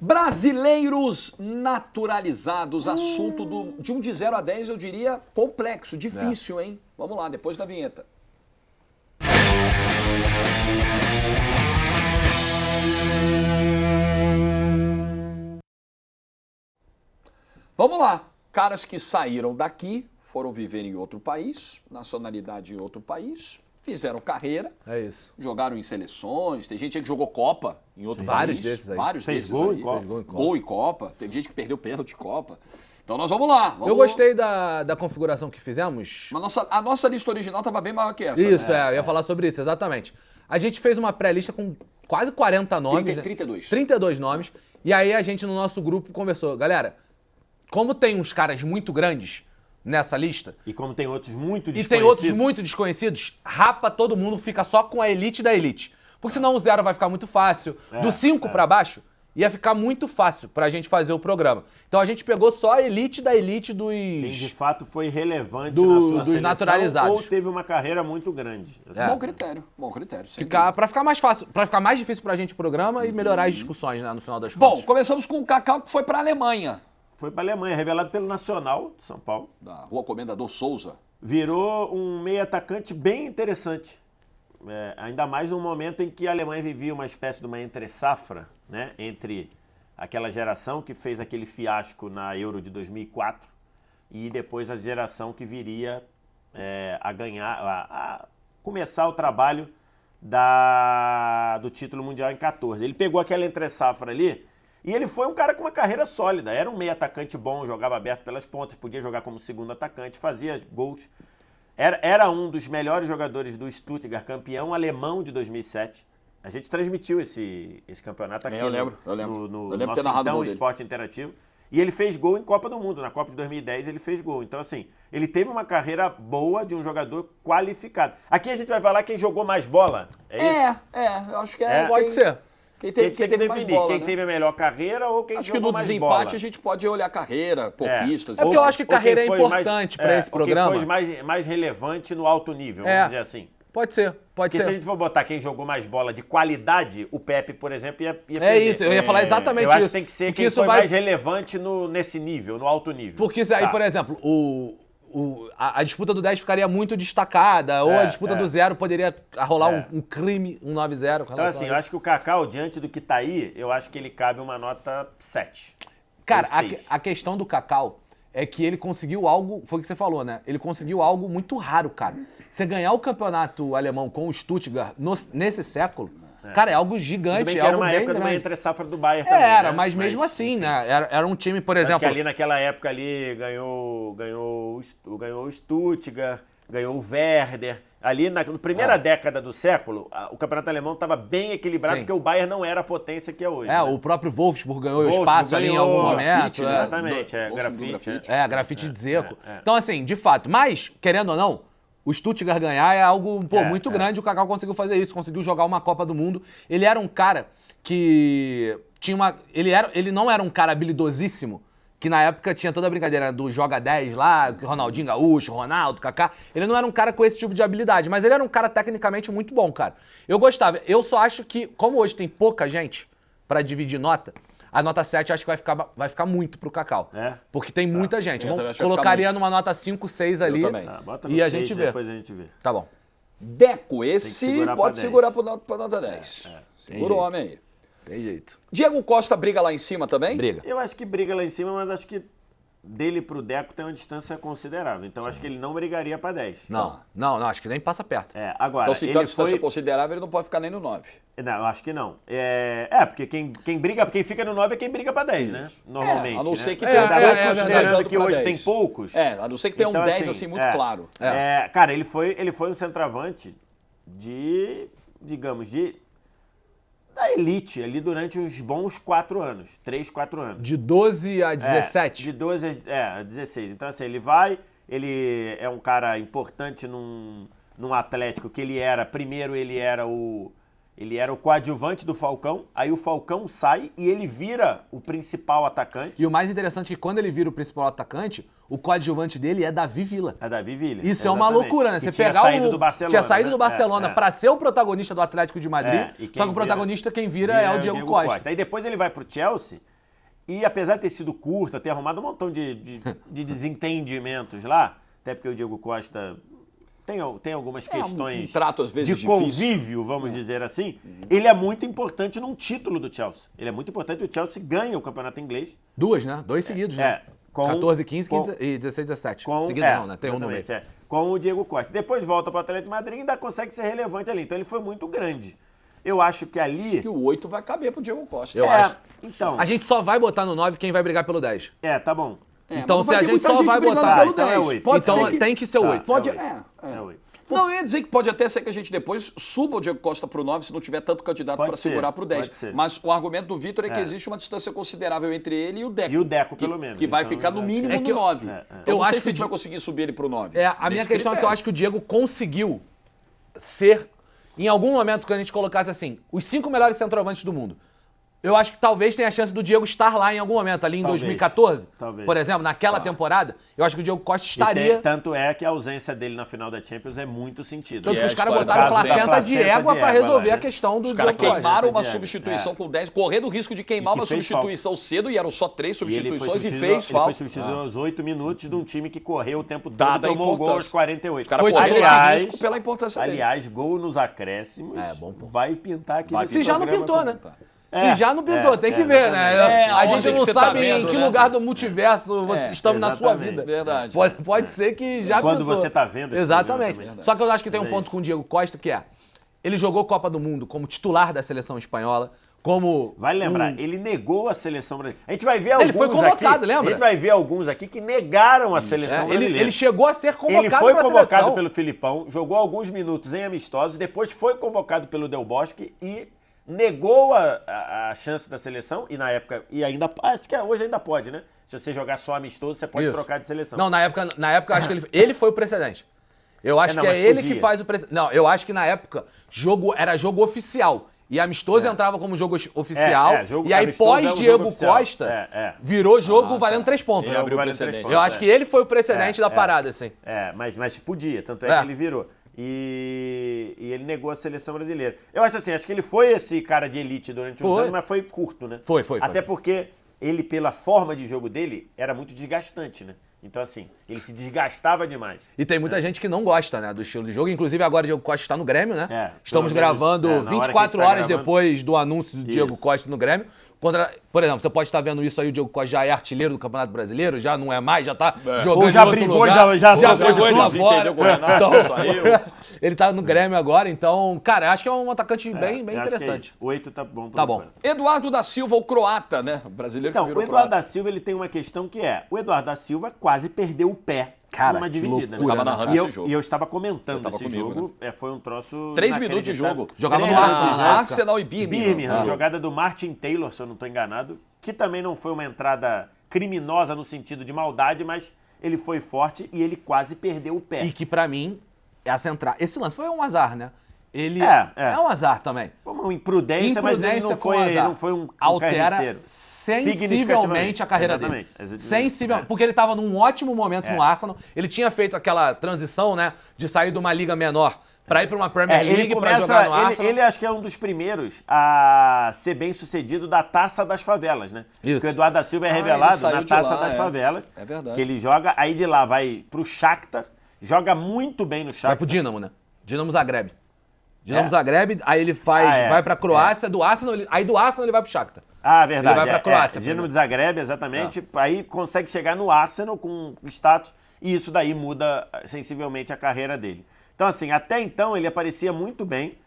Brasileiros naturalizados, assunto de 1 de 0 a 10, eu diria complexo, difícil, hein? Vamos lá, depois da vinheta. Vamos lá, caras que saíram daqui, foram viver em outro país, nacionalidade em outro país, fizeram carreira, jogaram em seleções, tem gente que jogou Copa em outro país. Vários desses aí. Vários Fez desses gol aí. em Copa. Gol em Copa. Tem gente que perdeu pênalti em Copa. Então nós vamos lá. Eu gostei da configuração que fizemos. Mas a nossa lista original estava bem maior que essa. Isso, eu ia falar sobre isso, exatamente. A gente fez uma pré-lista com quase 40 nomes. 32. 32 nomes. E aí a gente no nosso grupo conversou. Galera, como tem uns caras muito grandes nessa lista... E como tem outros muito desconhecidos... E tem outros muito desconhecidos, rapa todo mundo, fica só com a elite da elite. Porque senão o 0 vai ficar muito fácil. Do 5 pra baixo, ia ficar muito fácil pra gente fazer o programa. Então a gente pegou só a elite da elite dos... Quem de fato foi relevante na sua dos seleção naturalizados. ou teve uma carreira muito grande. Assim. Bom critério. Pra ficar mais fácil, pra ficar mais difícil pra gente o programa e melhorar as discussões, né, no final das contas. Bom, começamos com o Cacau, que foi pra Alemanha. Foi para a Alemanha, revelado pelo Nacional de São Paulo. Da Rua Comendador Souza. Virou um meio atacante bem interessante. Ainda mais no momento em que a Alemanha vivia uma espécie de uma entre-safra, né? Entre aquela geração que fez aquele fiasco na Euro de 2004 e depois a geração que viria a ganhar, a começar o trabalho do título mundial em 14. Ele pegou aquela entre-safra ali. E ele foi um cara com uma carreira sólida, era um meio atacante bom, jogava aberto pelas pontas, podia jogar como segundo atacante, fazia gols. Era um dos melhores jogadores do Stuttgart, campeão alemão de 2007. A gente transmitiu esse campeonato aqui eu lembro. no nosso então Esporte Interativo. E ele fez gol em Copa do Mundo, na Copa de 2010 ele fez gol. Então assim, ele teve uma carreira boa de um jogador qualificado. Aqui a gente vai falar quem jogou mais bola, é isso? Eu acho que Pode ser. Quem teve mais bola, quem né? teve a melhor carreira ou quem acho que jogou no mais desempate bola. a gente pode olhar carreira, conquistas. É porque eu acho que carreira é importante para esse programa. Quem foi mais relevante no alto nível, vamos dizer assim. Pode ser. Porque se a gente for botar quem jogou mais bola de qualidade, o Pepe, por exemplo, ia perder. Isso, eu ia falar exatamente isso. Eu acho que tem que ser quem foi mais relevante nesse nível, no alto nível. Porque aí, por exemplo, a disputa do 10 ficaria muito destacada, ou a disputa do 0 poderia rolar um crime, um 9-0. Então, assim, eu acho que o Cacau, diante do que tá aí, eu acho que ele cabe uma nota 7. Cara, a questão do Cacau é que ele conseguiu algo, foi o que você falou, né? Ele conseguiu algo muito raro, cara. Você ganhar o campeonato alemão com o Stuttgart nesse século, cara, é algo gigante. Tudo bem que era uma época de uma entre-safra do Bayern também, Era, né? mas mesmo assim, enfim. né? Era um time, por exemplo... Porque ali naquela época ali ganhou o Stuttgart, ganhou o Werder. Ali na primeira década do século, o campeonato alemão estava bem equilibrado, porque o Bayern não era a potência que é hoje. O próprio Wolfsburg ganhou espaço ali em algum momento. Exatamente, grafite de Dzeko. Então, assim, de fato, mas, querendo ou não, o Stuttgart ganhar é algo muito grande. O Cacau conseguiu fazer isso, conseguiu jogar uma Copa do Mundo. Ele era um cara que tinha uma... Ele não era um cara habilidosíssimo, que na época tinha toda a brincadeira do Joga 10 lá, Ronaldinho Gaúcho, Ronaldo, Kaká. Ele não era um cara com esse tipo de habilidade, mas ele era um cara tecnicamente muito bom, cara. Eu gostava. Eu só acho que, como hoje tem pouca gente pra dividir nota, a nota 7 acho que vai ficar muito pro Cacau. Porque tem muita gente. Colocaria numa nota 5, 6 ali. Bota no e a 6, gente vê. Depois a gente vê. Tá bom. Deco, esse pode segurar pra nota 10. Segura o homem aí. Tem jeito. Diego Costa briga lá em cima também? Briga. Eu acho que briga lá em cima, mas acho que dele pro Deco tem uma distância considerável. Então acho que ele não brigaria pra 10. Não, acho que nem passa perto. Agora, então se tem uma distância considerável, ele não pode ficar nem no 9. Não, eu acho que não. Porque quem fica no 9 é quem briga pra 10, né? Normalmente. A não ser que tenha tenha 10 considerando que hoje 10. tem poucos. A não ser que tenha então, um 10 assim muito claro. Cara, ele foi um centroavante da elite ali durante uns bons 4 anos. 3, 4 anos. De 12 a 17? De 12 a 16. Então, assim, ele é um cara importante num Atlético que primeiro ele Ele era o coadjuvante do Falcão, aí o Falcão sai e ele vira o principal atacante. E o mais interessante é que quando ele vira o principal atacante, o coadjuvante dele é Davi Villa. É Davi Villa. Isso é uma loucura, né? Você pegar saído do Barcelona, tinha saído do Barcelona pra ser o protagonista do Atlético de Madrid, só que o protagonista quem vira é o Diego Costa. Aí depois ele vai pro Chelsea e apesar de ter sido curto, ter arrumado um montão de desentendimentos lá, até porque o Diego Costa tem algumas questões um trato, às vezes, de convívio, vamos dizer assim. Ele é muito importante num título do Chelsea. Ele é muito importante, o Chelsea ganha o campeonato inglês. 2, né? 2 seguidos, né? 14, 15 e 16, 17. Seguido não, né? Tem um no meio. Com o Diego Costa. Depois volta para o Atlético de Madrid e ainda consegue ser relevante ali. Então ele foi muito grande. Eu acho que ali... Que o 8 vai caber pro Diego Costa. Eu acho. Então... A gente só vai botar no 9 quem vai brigar pelo 10. Tá bom. Então se a gente só vai botar... Então é 8. Então tem que ser o 8. Pode... É 8. Não, eu ia dizer que pode até ser que a gente depois suba o Diego Costa pro 9 se não tiver tanto candidato para segurar pro 10. Mas o argumento do Vitor é que existe uma distância considerável entre ele e o Deco. E o Deco, pelo menos. Que vai ficar no mínimo no 9. Eu não acho sei se a que gente vai conseguir subir ele pro 9. A minha questão é que eu acho que o Diego conseguiu ser, em algum momento que a gente colocasse assim, os 5 melhores centroavantes do mundo. Eu acho que talvez tenha a chance do Diego estar lá em algum momento, ali em 2014, por exemplo, naquela temporada, eu acho que o Diego Costa estaria... Tanto é que a ausência dele na final da Champions é muito sentido. Tanto que os caras botaram placenta de égua pra resolver a questão do Diego Costa. Os caras queimaram uma substituição com 10, correndo o risco de queimar uma substituição cedo, e eram só 3 substituições, e fez falta. Ele foi substituído aos 8 minutos de um time que correu o tempo todo e tomou o gol aos 48. Os caras correram esse risco pela importância dele. Aliás, gol nos acréscimos vai pintar aqui. Se já não pintou, né? Se já não pintou, tem que ver, né? A gente não sabe em que lugar do multiverso estamos na sua vida. Verdade. Pode ser que já quando pintou. você tá vendo. Exatamente. Só que eu acho que tem um ponto com o Diego Costa que é, ele jogou Copa do Mundo como titular da seleção espanhola, como... Vale lembrar, ele negou a seleção brasileira. A gente vai ver alguns ele foi convocado, aqui, lembra? A gente vai ver alguns aqui que negaram a seleção brasileira. Ele chegou a ser convocado Ele foi convocado seleção. pelo Filipão, jogou alguns minutos em amistosos, depois foi convocado pelo Del Bosque e negou a chance da seleção, e na época, e ainda, acho que hoje ainda pode, né? Se você jogar só amistoso, você pode trocar de seleção. Não, na época acho que ele foi o precedente. Eu acho que é ele que faz o precedente. Não, eu acho que na época era jogo oficial. E amistoso entrava como jogo oficial. E aí pós-Diego Costa, virou jogo valendo 3 pontos. Eu acho que ele foi o precedente da parada, assim. Mas podia, tanto é que ele virou. E ele negou a seleção brasileira. Eu acho assim, acho que ele foi esse cara de elite durante uns anos, mas foi curto, né? Foi. Até porque ele, pela forma de jogo dele, era muito desgastante, né? Então, assim, ele se desgastava demais. E tem muita gente que não gosta, né, do estilo de jogo. Inclusive, agora o Diego Costa está no Grêmio, né? Estamos gravando 24 horas depois do anúncio do Diego Costa no Grêmio. Por exemplo, você pode estar vendo isso aí, o Diego Costa já é artilheiro do Campeonato Brasileiro, já não é mais, já tá jogando ou já brigou, já brigou de fora. Então, saiu. Ele tá no Grêmio agora, então, cara, acho que é um atacante bem interessante. O 8 tá bom. Tá bom. Eduardo da Silva, o croata, né? O brasileiro então, que virou o Eduardo da Silva, ele tem uma questão que o Eduardo da Silva quase perdeu o pé numa dividida. Loucura, né? Tava narrando esse jogo. E eu estava comentando esse comigo, jogo, foi um troço... 3 minutos de jogo. Jogava no Arsenal e Birmingham. Jogada do Martin Taylor, se eu não estou enganado, que também não foi uma entrada criminosa no sentido de maldade, mas ele foi forte e ele quase perdeu o pé. E que pra mim, essa entrada... Esse lance foi um azar, né? Ele é um azar também. Foi uma imprudência, mas ele não foi um altera sensivelmente a carreira dele. Sensivelmente. Porque ele estava num ótimo momento no Arsenal. Ele tinha feito aquela transição, né? De sair de uma liga menor para ir para uma Premier League para jogar no Arsenal. Ele acho que é um dos primeiros a ser bem sucedido da Taça das Favelas, né? Isso. Porque o Eduardo da Silva é revelado na Taça das Favelas. É verdade. Que ele joga, aí de lá vai pro Shakhtar, joga muito bem no Shakhtar. Vai pro Dinamo, né? Dinamo Zagreb. Zagreb, aí ele vai pra Croácia, do Arsenal, aí do Arsenal ele vai pro Shakhtar. Verdade. Ele vai pra Croácia. Dinamo de Zagreb, exatamente. Aí consegue chegar no Arsenal com status e isso daí muda sensivelmente a carreira dele. Então, assim, até então ele aparecia muito bem,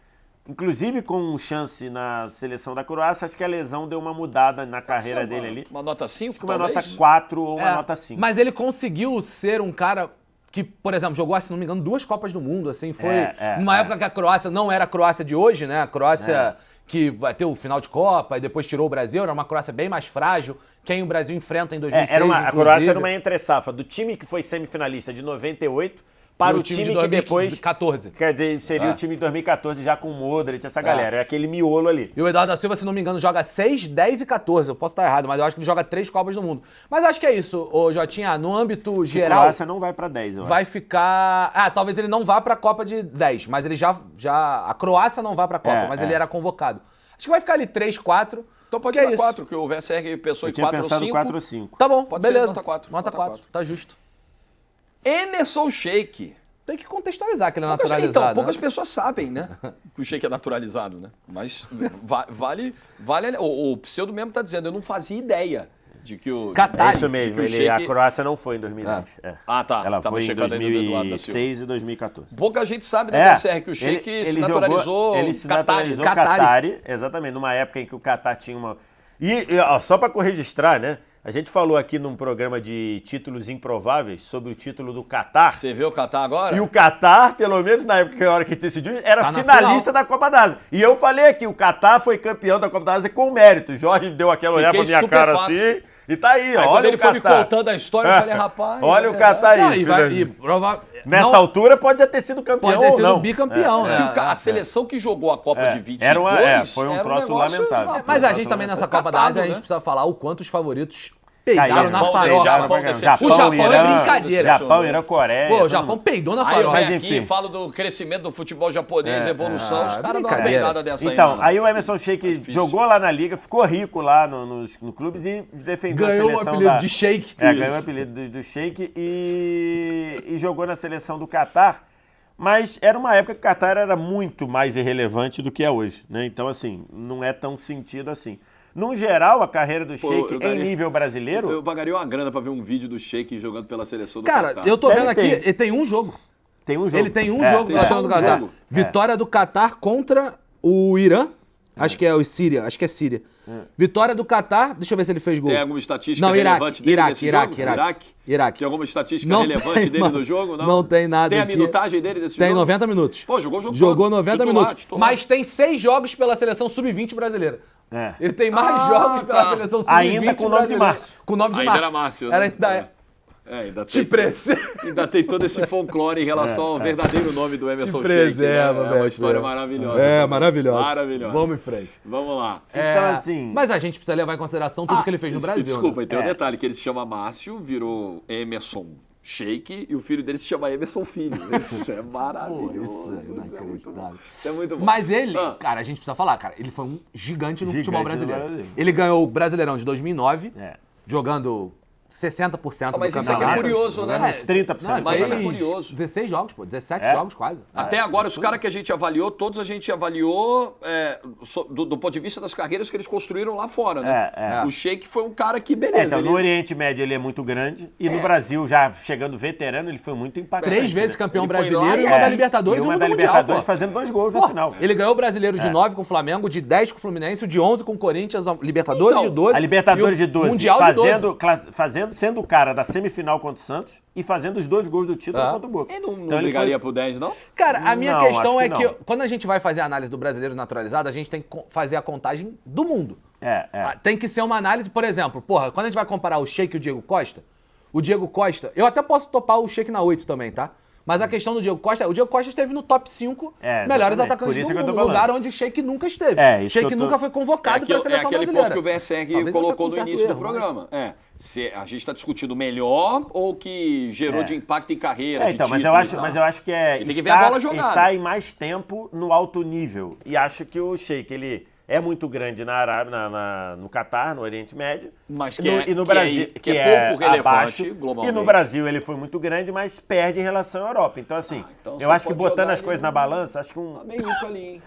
inclusive com chance na seleção da Croácia. Acho que a lesão deu uma mudada na carreira dele ali. Uma nota 5, uma nota 4 ou uma nota 5. Mas ele conseguiu ser um cara que, por exemplo, jogou, se não me engano, 2 Copas do Mundo, assim, foi numa época que a Croácia não era a Croácia de hoje, né? A Croácia que vai ter o final de Copa e depois tirou o Brasil, era uma Croácia bem mais frágil, quem o Brasil enfrenta em 2006, a Croácia era uma entre-safra. Do time que foi semifinalista de 98, para o time que depois... 2014. Quer dizer, seria o time de 2014 já com o Modric, essa galera. É aquele miolo ali. E o Eduardo da Silva, se não me engano, joga 6, 10 e 14. Eu posso estar errado, mas eu acho que ele joga 3 Copas do Mundo. Mas acho que é isso, ô Jotinha. No âmbito geral... A Croácia não vai para 10, eu acho. Vai ficar... talvez ele não vá para a Copa de 10, mas ele já... A Croácia não vai para a Copa, mas ele era convocado. Acho que vai ficar ali 3, 4... Então pode ir 4, que o VSR pensou em 4 ou 5. 4 ou 5. Tá bom, pode beleza. Ser nota 4. Nota 4, tá justo. Emerson Sheik. Tem que contextualizar que ele é naturalizado. Então, poucas pessoas sabem, né? Que o Sheik é naturalizado, né? Mas vale o pseudo mesmo tá dizendo, eu não fazia ideia de que o... Qatar. É isso mesmo, a Croácia não foi em 2010. Tá. Ela foi em 2006 e 2014. Pouca gente sabe, né, BCR, que o Sheik se naturalizou Ele se naturalizou Qatari, exatamente, numa época em que o Qatar tinha uma... E só para registrar, né? A gente falou aqui num programa de títulos improváveis sobre o título do Qatar. Você vê o Qatar agora? E o Qatar, pelo menos na época, a hora que decidiu, era finalista da Copa da Ásia. E eu falei aqui, o Qatar foi campeão da Copa da Ásia com mérito. O Jorge deu aquela olhada pra minha cara assim... E tá aí, ó. Olha o Qatar. Quando ele foi me contando a história, eu falei, rapaz... Olha o Qatar aí. Nessa altura pode já ter sido campeão ou não. Pode ter sido bicampeão, né? A seleção que jogou a Copa de 22... Foi um troço lamentável. Mas a gente também nessa Copa da Ásia, a gente precisa falar o quanto os favoritos... Peidaram na farofa. O Japão é brincadeira. Japão, Irã, Coreia. Pô, o Japão peidou na farofa. Aí eu venho aqui, falo do crescimento do futebol japonês, evolução, os caras dão uma peidada dessa aí. Então, aí o Emerson Sheik jogou lá na Liga, ficou rico lá no clubes e defendeu a seleção Ganhou o apelido de Sheik. Ganhou o apelido do Sheik e jogou na seleção do Qatar. Mas era uma época que o Qatar era muito mais irrelevante do que é hoje, né? Então, assim, não é tão sentido assim. No geral, a carreira do Sheik em nível brasileiro... Eu pagaria uma grana pra ver um vídeo do Sheik jogando pela seleção do Qatar. Cara, eu tô vendo aqui, ele tem um jogo. Tem um jogo. Ele tem um jogo pela seleção do Qatar. Vitória do Qatar contra o Irã. Acho que é o Síria, acho que é Síria. Vitória do Qatar, deixa eu ver se ele fez gol. Tem alguma estatística relevante dele nesse jogo? Iraque. Tem alguma estatística relevante dele no jogo? Não tem nada. Tem a minutagem dele desse jogo? Tem 90 minutos. Pô, jogou o jogo Jogou 90 minutos. Mas tem 6 jogos pela seleção sub-20 brasileira. Ele tem mais jogos pela seleção sub-20 ainda com o nome de Márcio. Com o nome de ainda Márcio. Era Márcio. Né? Ainda tem todo esse folclore em relação ao verdadeiro nome do Emerson Sheik. É uma história maravilhosa. Maravilhosa. Vamos em frente. Vamos lá. Então, assim... Mas a gente precisa levar em consideração tudo que ele fez no Brasil. Desculpa, tem um detalhe, que ele se chama Márcio, virou Emerson Sheik e o filho dele se chama Emerson Filho. Isso é maravilhoso. Isso é inacreditável. Isso é muito bom. Mas ele, cara, a gente precisa falar, cara, ele foi um gigante no futebol brasileiro. Ele ganhou o Brasileirão de 2009, jogando 60% do campeonato. Mas isso aqui é curioso, né? Mas 30%. Mas isso é curioso. 16 jogos, pô. 17 jogos quase. Até agora, os caras que a gente avaliou, todos a gente avaliou do ponto de vista das carreiras que eles construíram lá fora, né? O Sheik foi um cara que, beleza. Então, no Oriente Médio ele é muito grande. E no Brasil, já chegando veterano, ele foi muito impactante. 3 vezes campeão brasileiro e uma da Libertadores e uma da Mundial, fazendo 2 gols no final. Ele ganhou o brasileiro de 9 com o Flamengo, de 10 com o Fluminense, de 11 com o Corinthians, a Libertadores de 12. A Libertadores de 12. Mundial sendo o cara da semifinal contra o Santos e fazendo os 2 gols do título contra o Boca. Ele não ligaria pro 10, não? Cara, a minha questão é que quando a gente vai fazer a análise do brasileiro naturalizado, a gente tem que fazer a contagem do mundo. Tem que ser uma análise, por exemplo, quando a gente vai comparar o Sheik e o Diego Costa, eu até posso topar o Sheik na 8 também, tá? Mas a questão do Diego Costa esteve no top 5 melhores atacantes do mundo, lugar onde o Sheik nunca esteve. O Sheik nunca foi convocado para a seleção brasileira. É aquele ponto que o VSR colocou no início do programa. Se a gente está discutindo melhor ou que gerou de impacto em carreira, então, mas eu acho que está em mais tempo no alto nível. E acho que o Sheik, ele é muito grande na Arábia, no Qatar, no Oriente Médio. Mas e no Brasil, que é pouco relevante abaixo, globalmente. E no Brasil ele foi muito grande, mas perde em relação à Europa. Então, assim, eu acho que botando as coisas na balança, acho que Tá meio isso ali, hein?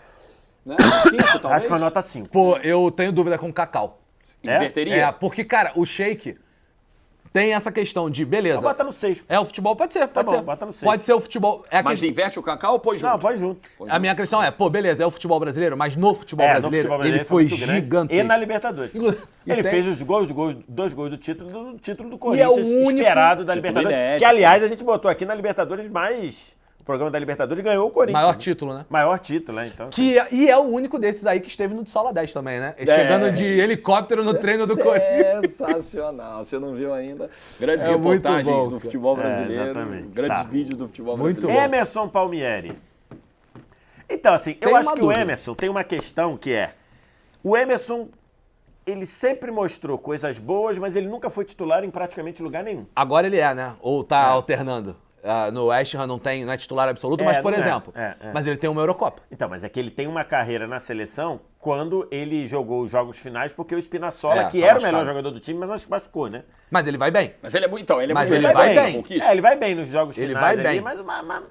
Né? 5, talvez? Acho que uma nota 5. Pô, eu tenho dúvida com o Cacau. Inverteria? Porque, cara, o Sheik tem essa questão de, beleza. Bota no 6. O futebol pode ser, pode ser. Bota no 6. Pode ser o futebol. Mas inverte o Cacau ou põe junto? Não, põe junto. A minha questão é, beleza, é o futebol brasileiro, mas no futebol brasileiro, ele foi gigantesco. E na Libertadores. Ele fez os 2 gols do título do E é o Corinthians, único esperado da Libertadores. Que, aliás, a gente botou aqui na Libertadores mais... programa da Libertadores, ganhou o Corinthians. Maior título, né? Maior título, né? Então, E é o único desses aí que esteve no Sola 10 também, né? Chegando de helicóptero no treino do Corinthians. Sensacional. Você não viu ainda? Grandes É muito reportagens bom, do futebol brasileiro. exatamente. Grandes Tá. vídeos do futebol Muito brasileiro. Emerson Palmieri. Então, assim, eu acho que o Emerson tem uma questão que é... O Emerson, ele sempre mostrou coisas boas, mas ele nunca foi titular em praticamente lugar nenhum. Agora ele é, né? Ou tá alternando. No West Ham não é titular absoluto, mas, por não é. exemplo, mas ele tem uma Eurocopa. Então, mas é que ele tem uma carreira na seleção quando ele jogou os jogos finais, porque o Spinazzola, que era o melhor jogador do time, mas machucou, né? Mas ele vai bem. Mas ele é muito... Então, ele vai bem. Ele vai bem nos jogos Ele finais vai bem. mas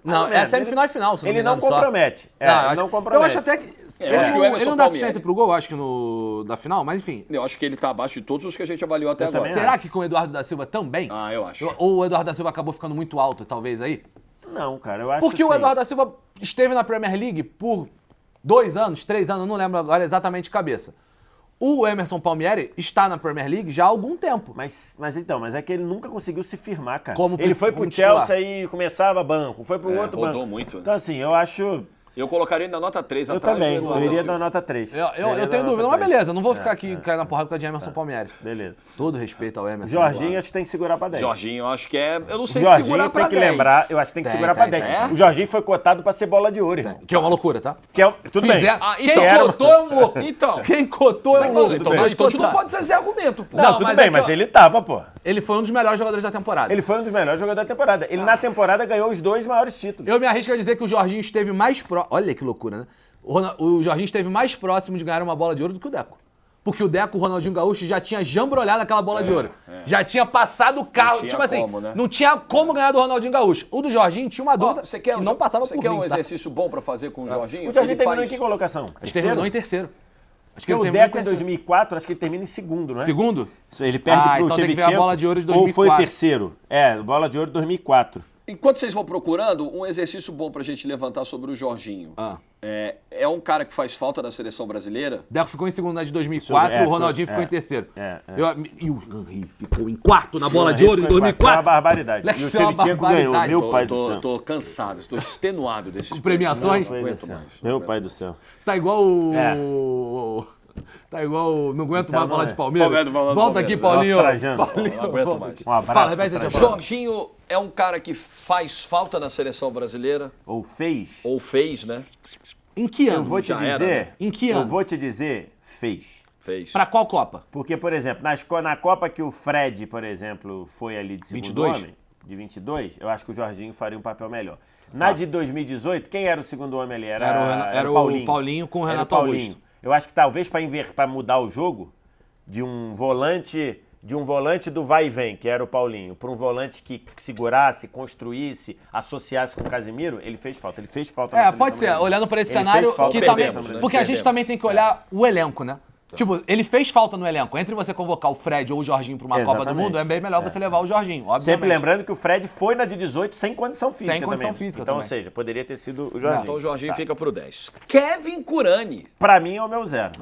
não, é semifinal e final, se não ele me engano, não compromete. Ele não compromete. Eu acho até que... ele não dá assistência pro gol, acho que da final, mas enfim. Eu acho que ele tá abaixo de todos os que a gente avaliou até agora. Será que com o Eduardo da Silva também? Eu acho. Ou o Eduardo da Silva acabou ficando muito alto, talvez, aí? Não, cara, eu acho Porque o assim. Eduardo da Silva esteve na Premier League por 2 anos, 3 anos, não lembro agora exatamente de cabeça. O Emerson Palmieri está na Premier League já há algum tempo. Mas é que ele nunca conseguiu se firmar, cara. Como ele foi pro Chelsea e começava banco, foi pro outro banco. Rodou muito. Então, assim, eu acho... Eu colocaria ele na nota 3 Eu atrás. também, eu iria dar nota 3. Eu tenho dúvida, mas beleza, não vou ficar aqui caindo na porrada por causa de Emerson Palmieri. Beleza. Todo respeito ao Emerson. Jorginho, acho que tem que segurar pra 10. Jorginho, eu acho que é... Eu não sei Jorginho se segurar pra tem que 10. lembrar, eu acho que tem que segurar pra 10. O Jorginho foi cotado pra ser bola de ouro, irmão. Que é uma loucura, tá? Tudo bem. Quem cotou é um louco. Então. Quem cotou é um louco. Então tu não pode dizer esse argumento, pô. Não, tudo bem, mas ele tava, pô. Ele foi um dos melhores jogadores da temporada. Ele foi um dos melhores jogadores da temporada. Ele, na temporada, ganhou os 2 maiores títulos. Eu me arrisco a dizer que o Jorginho esteve mais próximo... Olha que loucura, né? O Jorginho esteve mais próximo de ganhar uma bola de ouro do que o Deco. Porque o Deco, o Ronaldinho Gaúcho, já tinha jambrolhado aquela bola de ouro. Já tinha passado o carro. Não Tipo assim, como, né? não tinha como ganhar do Ronaldinho Gaúcho. O do Jorginho tinha uma dúvida Você quer que não passava por mim. Você quer um exercício bom pra fazer com o Jorginho? O Jorginho terminou em que colocação? Acho que terminou em terceiro. Acho que Porque o Deco em 2004, acho que ele termina em segundo, não é? Segundo? Ele perde pro então tem que ver a Tchevchenko, bola de ouro de 2004. ou foi terceiro. Bola de ouro de 2004. Enquanto vocês vão procurando, um exercício bom pra gente levantar sobre o Jorginho. É um cara que faz falta na seleção brasileira? Deco ficou em segundo na de 2004, o Ronaldinho ficou em terceiro. E o Henry ficou em quarto na bola de ouro de 2004. Isso é uma barbaridade. E o Tchevchenko ganhou, meu pai do céu. Tô cansado, tô extenuado desses Com premiações. Meu pai do céu. Tá igual o... Tá igual o... Não aguento mais falar de Palmeiras. Volta aqui, Paulinho. Não aguento mais. Um abraço. Jorginho é um cara que faz falta na seleção brasileira? Ou fez? Ou fez, né? Em que ano? Eu vou te dizer... né? Em que ano? Eu vou te dizer, fez. Fez. Pra qual Copa? Porque, por exemplo, na Copa que o Fred, por exemplo, foi ali de segundo 22? homem, de 22, eu acho que o Jorginho faria um papel melhor. Na de 2018, quem era o segundo homem ali? Era o Paulinho com o Renato Augusto. Eu acho que talvez para mudar o jogo de um volante do vai e vem, que era o Paulinho, para um volante que segurasse, construísse, associasse com o Casemiro, ele fez falta. Ele fez falta na seleção pode ser. brasileira. Olhando para esse Ele cenário, fez falta. que também, Perdemos, né? porque a gente também tem que olhar o elenco, né? Tipo, ele fez falta no elenco. Entre você convocar o Fred ou o Jorginho para uma Copa do Mundo, é bem melhor você levar o Jorginho, obviamente. Sempre lembrando que o Fred foi na de 18 sem condição física Sem condição também. física então, também. ou seja, poderia ter sido o Jorginho. Então o Jorginho fica pro 10. Kevin Kurani. Pra mim é o meu 0.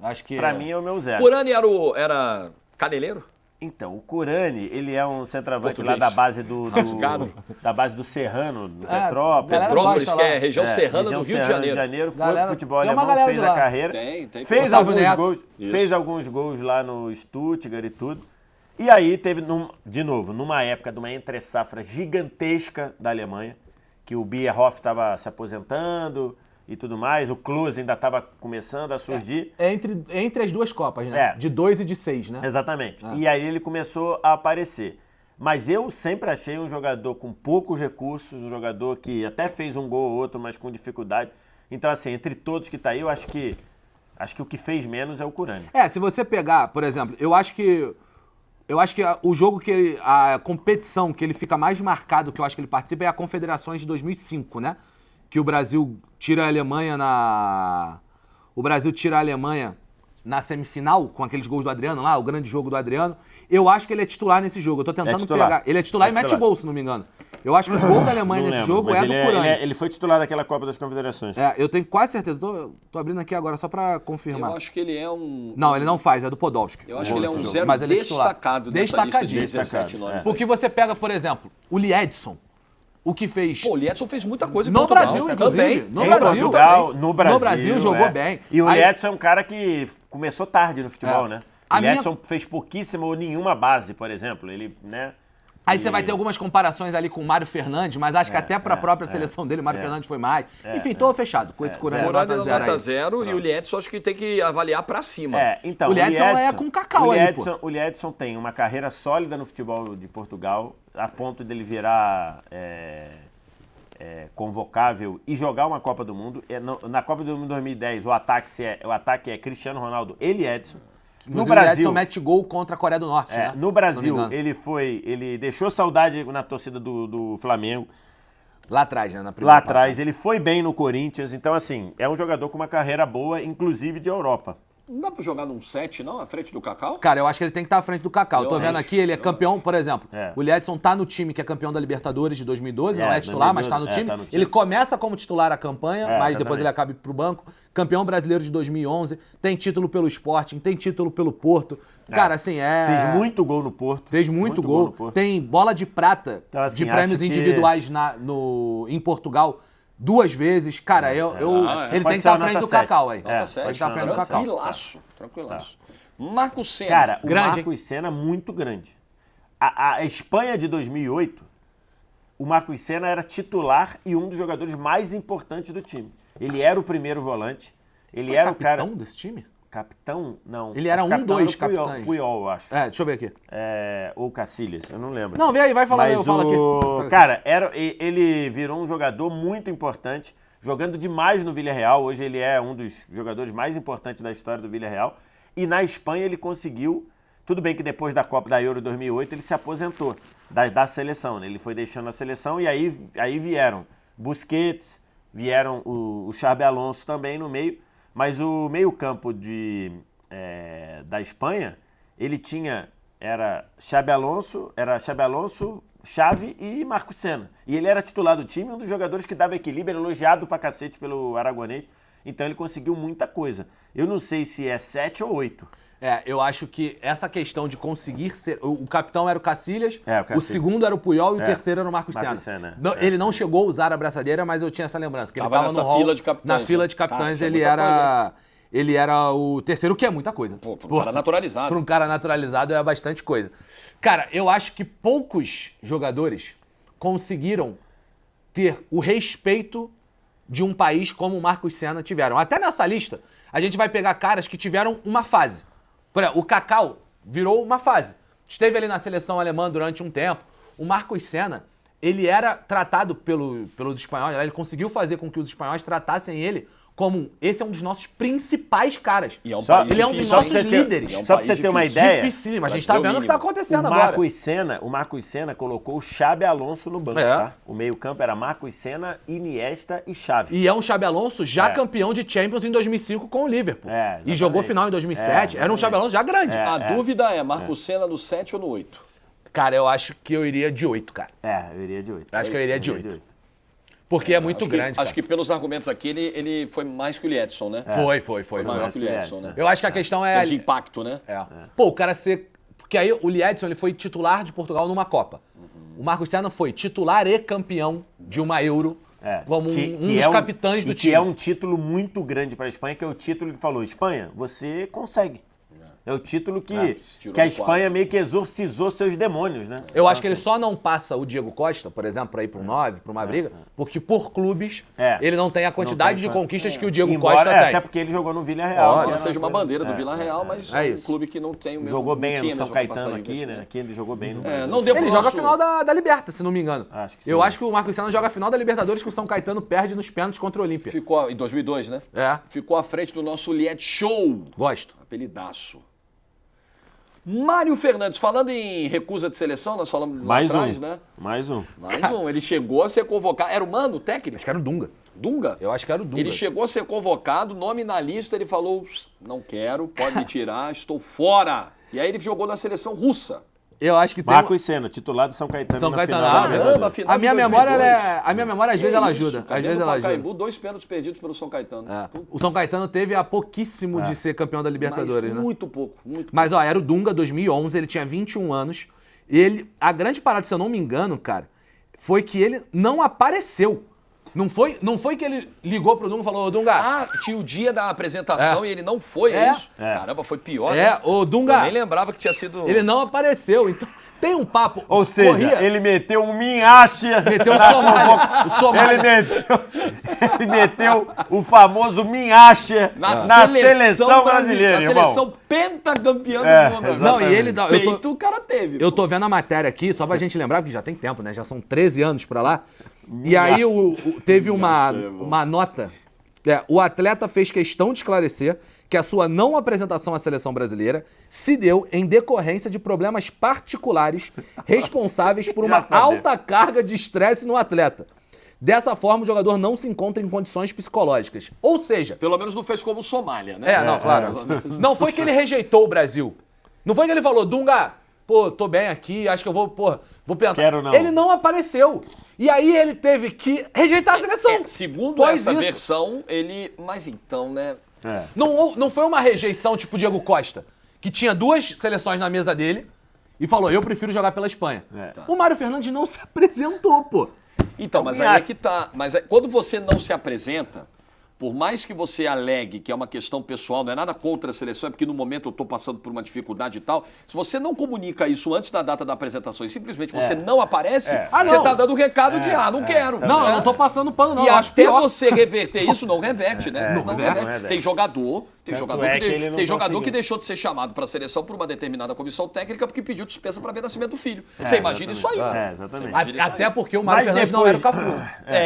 Acho que... Pra mim é o meu 0. Kurani era caneleiro? Então, o Curani, ele é um centroavante Português. lá da base do Rasgado. da base do Serrano, do Petrópolis. galera Petrópolis, gosta que lá. é região serrana do Rio de Janeiro. Foi Galera- pro futebol tem uma alemão, galera fez de a lá. carreira. Tem. Fez Gustavo alguns Neto. gols, Isso. fez alguns gols lá no Stuttgart e tudo. E aí teve, de novo, numa época de uma entre-safra gigantesca da Alemanha, que o Bierhoff estava se aposentando e tudo mais, o Klose ainda estava começando a surgir. Entre as duas Copas, né? De 2 e de 6, né? Exatamente. E aí ele começou a aparecer. Mas eu sempre achei um jogador com poucos recursos, um jogador que até fez um gol ou outro, mas com dificuldade. Então, assim, entre todos que tá aí, eu acho que o que fez menos é o Curani. Se você pegar, por exemplo, eu acho que o jogo a competição que ele fica mais marcado, que eu acho que ele participa, é a Confederações de 2005, né? Que o Brasil tira a Alemanha na semifinal, com aqueles gols do Adriano lá, o grande jogo do Adriano. Eu acho que ele é titular nesse jogo. Eu tô tentando pegar. Ele é titular e mete gol, se não me engano. Eu acho que o gol da Alemanha nesse jogo é do Curani. Ele foi titular daquela Copa das Confederações. Eu tenho quase certeza. Tô abrindo aqui agora só pra confirmar. Eu acho que ele é um... Não, ele não faz, é do Podolski. Eu acho que ele é um jogo. zero Mas ele é titular. destacado nessa lista de 17 nomes. Porque você pega, por exemplo, o Liedson. o que fez... Pô, o Liedson fez muita coisa em no Portugal. Brasil, também. inclusive. No Em Brasil, Portugal, também. no Brasil jogou bem. E o Aí- Liedson é um cara que começou tarde no futebol, né? O A minha- Liedson fez pouquíssima ou nenhuma base, por exemplo. Ele, né? Aí você vai ter algumas comparações ali com o Mário Fernandes, mas acho que até pra própria seleção dele, o Mário Fernandes foi mais. Enfim, tô fechado com esse Corinthians Corinthians nota zero nota aí. zero e o Liedson acho que tem que avaliar pra cima. Então, O Liedson é com Cacau ali, pô. O Liedson tem uma carreira sólida no futebol de Portugal, a ponto dele virar convocável e jogar uma Copa do Mundo. Na Copa do Mundo 2010, o ataque é Cristiano Ronaldo e Liedson. No Inclusive, o Brasil, Edson mete gol contra a Coreia do Norte, né? no Se não me Brasil, engano. ele deixou saudade na torcida do Flamengo. Lá atrás, né? Na primeira Lá atrás, passagem. ele foi bem no Corinthians. Então, assim, é um jogador com uma carreira boa, inclusive de Europa. Não dá pra jogar num 7, não, à frente do Cacau? Cara, eu acho que ele tem que estar à frente do Cacau. Eu tô vendo aqui, ele é campeão, por exemplo. É. O Liedson tá no time que é campeão da Libertadores de 2012, não é titular, mas tá no 2012, time. tá no time. Ele começa como titular a campanha, mas depois exatamente. ele acaba indo pro banco. Campeão brasileiro de 2011, tem título pelo Sporting, tem título pelo Porto. Cara, assim, Fez muito gol no Porto. Fez muito gol. no Porto. Tem bola de prata Então, assim, de prêmios acho que- individuais em Portugal 2 vezes. Cara, ele pode tem que ser estar à uma frente nota do Cacau 7. aí. Nota Pode 7, estar à frente do Cacau. tranquilaço. Marcos Senna. Cara, o Grande, Marcos Senna muito grande. A Espanha de 2008, o Marcos Senna era titular e um dos jogadores mais importantes do time. Ele era o primeiro volante. Ele era o cara... Capitão desse time? Capitão? Não. Ele era Acho que capitão dois era o Puyol, capitães. Puyol, eu acho. Deixa eu ver aqui. Ou Cacilhas, eu não lembro. Não, vem aí, vai falar aí, Mas eu falo aqui. Cara, ele virou um jogador muito importante, jogando demais no Villarreal. Hoje ele é um dos jogadores mais importantes da história do Villarreal. E na Espanha ele conseguiu... Tudo bem que depois da Copa da Euro 2008 ele se aposentou da seleção, né? Ele foi deixando a seleção e aí vieram Busquets, vieram o Xabi Alonso também no meio. Mas o meio-campo da Espanha, ele era Xabi Alonso, Xavi e Marcos Senna. E ele era titular do time, um dos jogadores que dava equilíbrio, elogiado pra cacete pelo aragonês. Então ele conseguiu muita coisa. Eu não sei se é 7 ou 8. Eu acho que essa questão de conseguir ser... O capitão era o Cacilhas, o Cacilhas. o segundo era o Puyol e o terceiro era o Marcos Marcos Senna. Senna, Ele não chegou a usar a braçadeira, mas eu tinha essa lembrança. Que ele Tava tava nessa no hall, fila de capitães, na fila né? de capitães, Isso é ele muita era... Ele era o terceiro, o que é muita coisa. Pô, pra um cara naturalizado. Para um cara naturalizado é bastante coisa. Cara, eu acho que poucos jogadores conseguiram ter o respeito de um país como o Marcos Senna tiveram. Até nessa lista, a gente vai pegar caras que tiveram uma fase. Por exemplo, o Cacau virou uma fase. Esteve ali na seleção alemã durante um tempo. O Marcos Senna, ele era tratado pelos espanhóis, ele conseguiu fazer com que os espanhóis tratassem ele como esse é um dos nossos principais caras. E é um Só- país ele é um dos difícil, nossos hein? líderes. É um Só pra país você ter uma difícil. ideia, Dificílimo. A gente Vai tá ser o vendo o que tá mínimo. acontecendo O agora. Marcos Senna colocou o Xabi Alonso no banco, É. tá? O meio-campo era Marcos Senna, Iniesta e Xavi. E é um Xabi Alonso já É. campeão de Champions em 2005 com o Liverpool. Exatamente. E jogou final em 2007. É, Era um Xabi Alonso já grande. A dúvida é Marcos Senna no 7 ou no 8? Cara, eu acho que eu iria de 8, cara. Eu iria de 8. Acho que eu iria de 8. Porque é muito grande, Acho que pelos argumentos aqui, ele foi mais que o Liedson, né? Foi. Maior que o Liedson, né? Eu acho que a questão é... De impacto, né? Pô, o cara ser... Porque aí o Liedson ele foi titular de Portugal numa Copa. O Marcos Senna foi titular e campeão de uma Euro como um dos capitães do time. Que é um título muito grande para a Espanha, que é o título que falou, Espanha, você consegue. É o título que a Espanha meio que exorcizou seus demônios, né? Eu acho que ele só não passa o Diego Costa, por exemplo, para ir para um 9, para uma briga, porque por clubes ele não tem a quantidade de conquistas que o Diego Costa tem. Até porque ele jogou no Villarreal. Embora seja uma bandeira do Vila Real, mas é um clube que não tem o mesmo... Jogou bem não no tinha a São mesma Caetano capacidade de aqui, né? investimento. Aqui ele jogou bem no Brasil. Não deu Ele pro joga a nosso- final da Liberta, se não me engano. Acho que sim. Eu acho que o Marcos Senna joga a final da Libertadores que o São Caetano perde nos pênaltis contra o Olímpia. Ficou em 2002, né? Ficou à frente do nosso Lied Show. Gosto. Apelidaço. Mário Fernandes, falando em recusa de seleção, nós falamos lá Mais atrás, um. né? Mais um. Mais um. Ele chegou a ser convocado. Era o Mano, o técnico? Acho que era o Dunga. Dunga? Eu acho que era o Dunga. Ele chegou a ser convocado, nome na lista, ele falou, não quero, pode me tirar, estou fora. E aí ele jogou na seleção russa. Eu acho que tem... Marcos Senna, titular do São Caetano São na Caetano, final da caramba, Libertadores. final a minha de memória, 2002. a minha memória às vezes ela ajuda. Às vezes ela ajuda. Pacaembu, 2 pênaltis perdidos pelo São Caetano. O São Caetano teve há pouquíssimo de ser campeão da Libertadores, Mas né? muito pouco, muito Mas, ó, era o Dunga, 2011, ele tinha 21 anos. A grande parada, se eu não me engano, cara, foi que ele não apareceu. Não foi que ele ligou pro Dunga e falou, ô Dunga... Ah, tinha o dia da apresentação e ele não foi, é isso? Caramba, foi pior, né? Ô Dunga... Eu nem lembrava que tinha sido... Ele não apareceu, então... Tem um papo... Ou seja, ele meteu um minhacha... Meteu o Somália. Ele meteu o famoso minhacha na seleção brasileira, irmão. Na seleção pentacampeã do mundo. Exatamente. Não, e ele... Peito o cara teve. Eu tô vendo a matéria aqui, só pra gente lembrar, porque já tem tempo, né? Já são 13 anos pra lá. E aí teve uma nota. O atleta fez questão de esclarecer que a sua não apresentação à seleção brasileira se deu em decorrência de problemas particulares responsáveis por uma alta carga de estresse no atleta. Dessa forma, o jogador não se encontra em condições psicológicas. Ou seja... Pelo menos não fez como o Somália, né? Não, claro. Não foi que ele rejeitou o Brasil. Não foi que ele falou, Dunga, pô, tô bem aqui, acho que eu vou pensar. Quero não. Ele não apareceu. E aí ele teve que rejeitar a seleção. Segundo essa versão, ele... Mas então, né... Não foi uma rejeição tipo o Diego Costa, que tinha 2 seleções na mesa dele e falou, eu prefiro jogar pela Espanha. O Mário Fernandes não se apresentou, pô. Então, mas aí é que tá. Mas quando você não se apresenta, por mais que você alegue que é uma questão pessoal, não é nada contra a seleção, é porque no momento eu estou passando por uma dificuldade e tal, se você não comunica isso antes da data da apresentação e simplesmente você não aparece, você está dando o recado de, não quero. Não, eu não estou passando pano, não. E até você reverter isso, não reverte, né? Não reverte. Tem jogador que deixou de ser chamado para a seleção por uma determinada comissão técnica porque pediu dispensa para ver nascimento do filho. Você imagina isso aí. Exatamente. Até porque o Mário Fernandes não era o Cafu.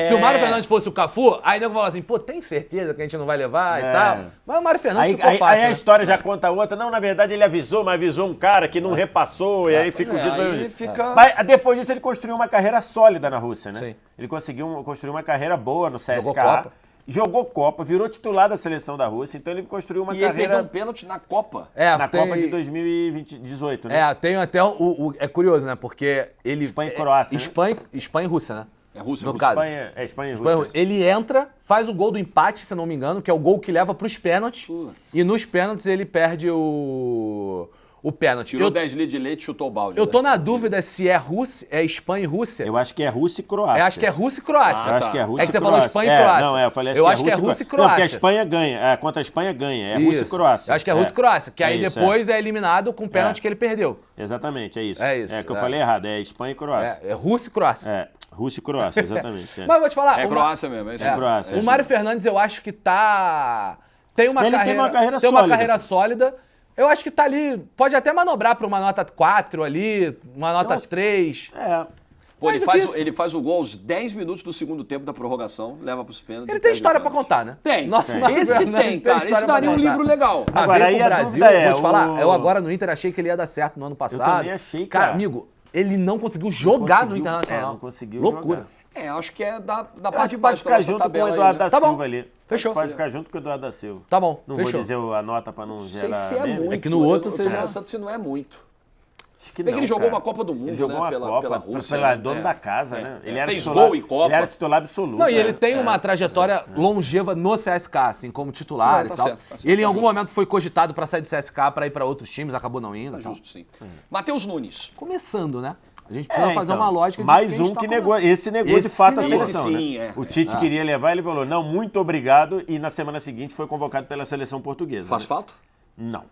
Se o Mário Fernandes fosse o Cafu, aí nego falou assim, pô, tem certeza que a gente não vai levar e tal. Mas o Mário Fernandes ficou fácil. Aí a história já conta outra. Não, na verdade ele avisou, mas avisou um cara que não repassou e aí fica o dito. Mas depois disso ele construiu uma carreira sólida na Rússia, né? Sim. Ele conseguiu construir uma carreira boa no CSKA. Jogou Copa, virou titular da seleção da Rússia, então ele construiu uma carreira... E ele pegou um pênalti na Copa. Copa de 2018, né? Tem até é curioso, né? Porque ele... Espanha e Croácia, Espanha e Rússia, né? Rússia, no caso. Espanha e Rússia. Ele entra, faz o gol do empate, se não me engano, que é o gol que leva pros pênaltis. E nos pênaltis ele perde o pênalti. Tirou 10 litros de leite e chutou o balde. Eu tô na dúvida se é Espanha e Rússia. Eu acho que é Rússia e Croácia. Eu acho que é Rússia e Croácia. Eu acho que é Rússia e Croácia. É que você falou Espanha e Croácia. Não, eu falei acho que é Rússia e Croácia. Não, porque a Espanha ganha. Contra a Espanha ganha. É Rússia e Croácia. Eu acho que é Rússia e Croácia. Que aí depois é eliminado com o pênalti que ele perdeu. Exatamente, é isso. É isso. É que eu falei errado. É Espanha e Croácia. É Rússia e Croácia. Rússia e Croácia, exatamente. Mas eu vou te falar... É Croácia mesmo, é isso. Croácia. O Mário Fernandes eu acho que tá... Tem uma carreira sólida. Eu acho que tá ali, pode até manobrar para uma nota 4 ali, uma nota 3. Pô, ele faz o gol aos 10 minutos do segundo tempo da prorrogação, leva pros pênaltis. Ele tem história para contar, né? Tem. Esse tem, cara. Esse daria um livro legal. Agora aí o Brasil, vou te falar, eu agora no Inter achei que ele ia dar certo no ano passado. Eu também achei, cara. Amigo, ele não conseguiu jogar no Internacional. Não conseguiu Loucura. jogar. Acho que é da parte de baixo ficar junto com o Eduardo da Silva ali. Fechou. Pode ficar junto com o Eduardo da Silva. Tá bom, não vou dizer a nota para não gerar... Não sei se é muito. É que no outro você já... pensando se não é muito. Acho que não, ele jogou uma Copa do Mundo, ele jogou uma Copa pela Rússia. Pela dono da casa, né? Ele era fez gol em Copa. Ele era titular absoluto. Não, e ele tem uma trajetória longeva no CSKA, assim, como titular e tal. Certo, ele em algum momento foi cogitado para sair do CSKA para ir para outros times, acabou não indo. Justo, sim. Matheus Nunes. Começando, né? A gente precisa fazer uma lógica de mais um que negou. Esse negou de fato a seleção. Sim, né? O Tite queria levar, ele falou, não, muito obrigado, e na semana seguinte foi convocado pela seleção portuguesa. Faz falta? Não.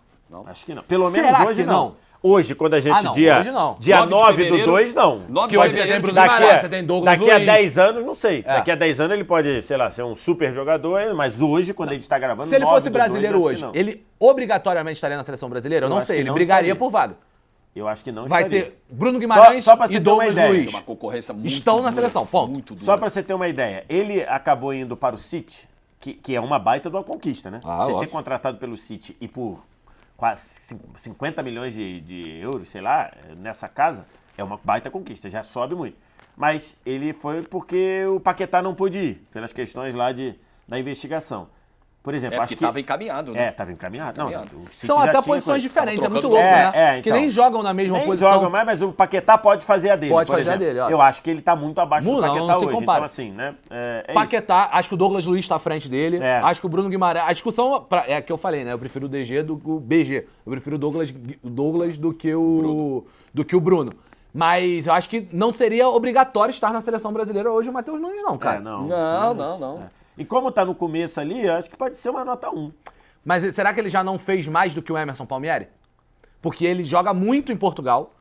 Acho que não. Pelo menos hoje não. Hoje, quando a gente dia 9 do 2, não. 9 de fevereiro, daqui a 10 anos, não sei. Daqui a 10 anos ele pode, sei lá, ser um super jogador, mas hoje, quando a gente está gravando, se ele fosse brasileiro hoje, ele obrigatoriamente estaria na seleção brasileira? Eu não sei, ele brigaria por vaga. Eu acho que não vai estaria. ter Bruno Guimarães e Douglas Luiz. Uma concorrência muito estão na seleção, ponto. Muito dura. Só para você ter uma ideia, ele acabou indo para o City, que é uma baita de uma conquista, né? Você ser contratado pelo City e por quase 50 milhões de euros, sei lá, nessa casa, é uma baita conquista, já sobe muito. Mas ele foi porque o Paquetá não pôde ir, pelas questões lá da investigação. Por exemplo, acho que estava encaminhado, né? Estava encaminhado. Não, são até posições diferentes, é muito louco, né? Então, que nem jogam na mesma posição. Jogam mais, mas o Paquetá pode fazer a dele. Pode fazer a dele, ó. Eu acho que ele está muito abaixo do Paquetá hoje. Compara. Então, assim, né? Paquetá, acho que o Douglas Luiz está à frente dele. Acho que o Bruno Guimarães. A discussão é que eu falei, né? Eu prefiro o DG do que o BG. Eu prefiro o Douglas do que o Bruno. Mas eu acho que não seria obrigatório estar na seleção brasileira hoje o Matheus Nunes, não, cara. Não. E como tá no começo ali, eu acho que pode ser uma nota 1. Mas será que ele já não fez mais do que o Emerson Palmieri? Porque ele joga muito em Portugal,